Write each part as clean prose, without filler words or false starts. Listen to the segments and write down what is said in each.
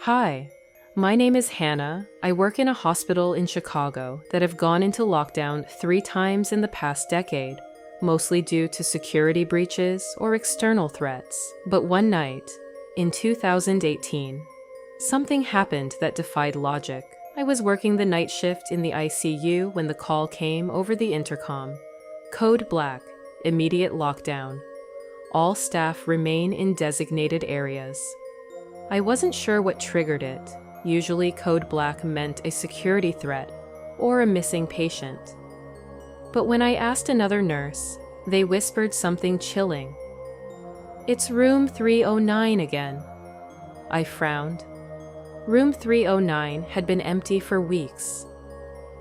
Hi, my name is Hannah. I work in a hospital in Chicago that have gone into lockdown 3 times in the past decade, mostly due to security breaches or external threats. But one night, in 2018, something happened that defied logic. I was working the night shift in the ICU when the call came over the intercom. Code Black, immediate lockdown. All staff remain in designated areas. I wasn't sure what triggered it. Usually Code Black meant a security threat or a missing patient. But when I asked another nurse, they whispered something chilling. "It's room 309 again." I frowned. Room 309 had been empty for weeks.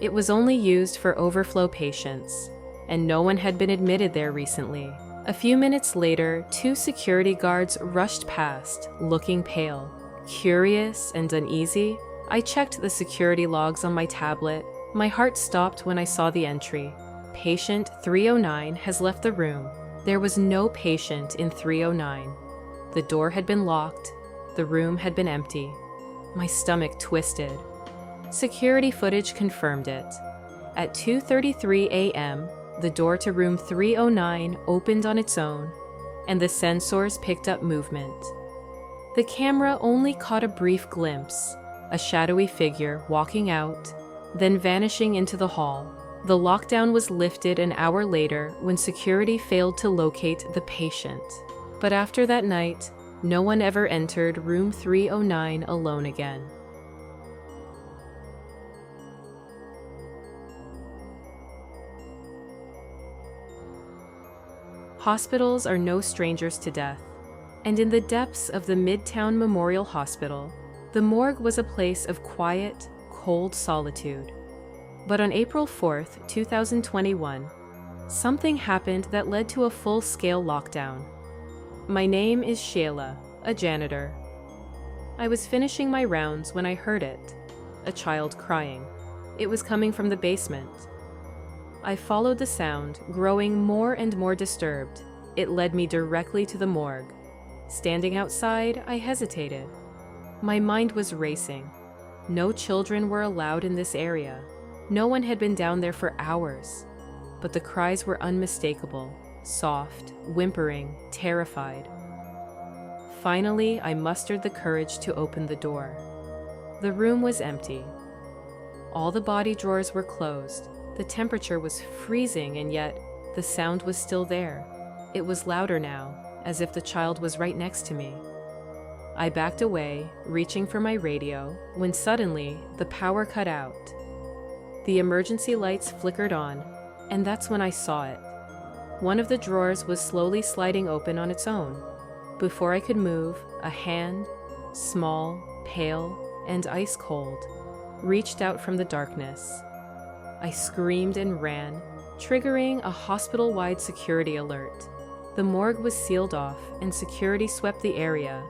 It was only used for overflow patients, and no one had been admitted there recently. A few minutes later, 2 security guards rushed past, looking pale. Curious and uneasy, I checked the security logs on my tablet. My heart stopped when I saw the entry. Patient 309 has left the room. There was no patient in 309. The door had been locked. The room had been empty. My stomach twisted. Security footage confirmed it. At 2:33 a.m., the door to room 309 opened on its own, and the sensors picked up movement. The camera only caught a brief glimpse, a shadowy figure walking out, then vanishing into the hall. The lockdown was lifted an hour later when security failed to locate the patient. But after that night, no one ever entered room 309 alone again. Hospitals are no strangers to death, and in the depths of the Midtown Memorial Hospital, the morgue was a place of quiet, cold solitude. But on April 4th, 2021, something happened that led to a full-scale lockdown. My name is Sheila, a janitor. I was finishing my rounds when I heard it, a child crying. It was coming from the basement. I followed the sound, growing more and more disturbed. It led me directly to the morgue. Standing outside, I hesitated. My mind was racing. No children were allowed in this area. No one had been down there for hours. But the cries were unmistakable, soft, whimpering, terrified. Finally, I mustered the courage to open the door. The room was empty. All the body drawers were closed. The temperature was freezing, and yet the sound was still there. It was louder now, as if the child was right next to me. I backed away, reaching for my radio, when suddenly the power cut out. The emergency lights flickered on, and that's when I saw it. One of the drawers was slowly sliding open on its own. Before I could move, a hand, small, pale, and ice cold, reached out from the darkness. I screamed and ran, triggering a hospital-wide security alert. The morgue was sealed off and security swept the area,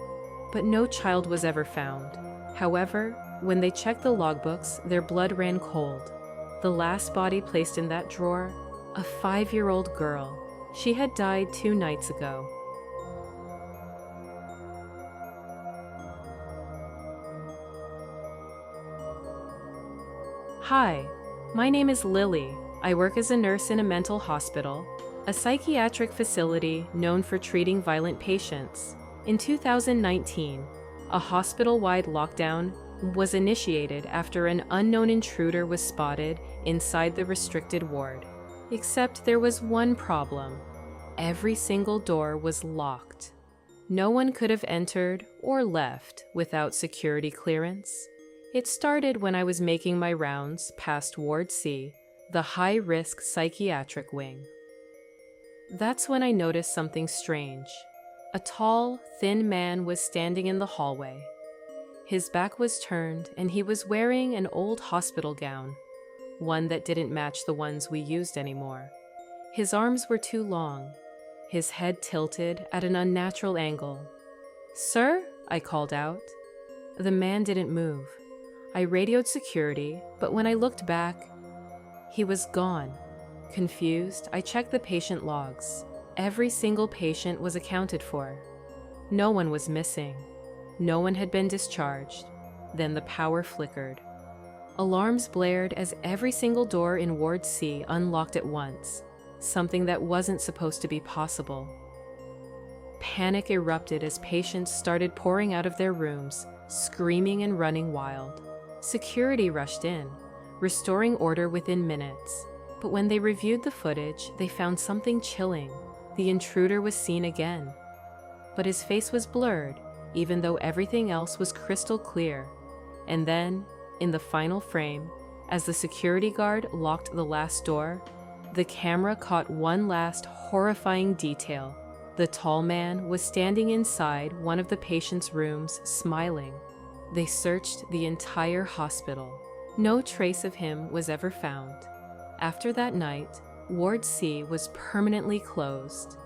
but no child was ever found. However, when they checked the logbooks, their blood ran cold. The last body placed in that drawer, a 5-year-old girl. She had died 2 nights ago. Hi. My name is Lily. I work as a nurse in a mental hospital, a psychiatric facility known for treating violent patients. In 2019, a hospital-wide lockdown was initiated after an unknown intruder was spotted inside the restricted ward. Except there was one problem. Every single door was locked. No one could have entered or left without security clearance. It started when I was making my rounds past Ward C, the high-risk psychiatric wing. That's when I noticed something strange. A tall, thin man was standing in the hallway. His back was turned, and he was wearing an old hospital gown, one that didn't match the ones we used anymore. His arms were too long, his head tilted at an unnatural angle. "Sir?" I called out. The man didn't move. I radioed security, but when I looked back, he was gone. Confused, I checked the patient logs. Every single patient was accounted for. No one was missing. No one had been discharged. Then the power flickered. Alarms blared as every single door in Ward C unlocked at once, something that wasn't supposed to be possible. Panic erupted as patients started pouring out of their rooms, screaming and running wild. Security rushed in, restoring order within minutes. But when they reviewed the footage, they found something chilling. The intruder was seen again. But his face was blurred, even though everything else was crystal clear. And then, in the final frame, as the security guard locked the last door, the camera caught one last horrifying detail. The tall man was standing inside one of the patients' rooms, smiling. They searched the entire hospital. No trace of him was ever found. After that night, Ward C was permanently closed.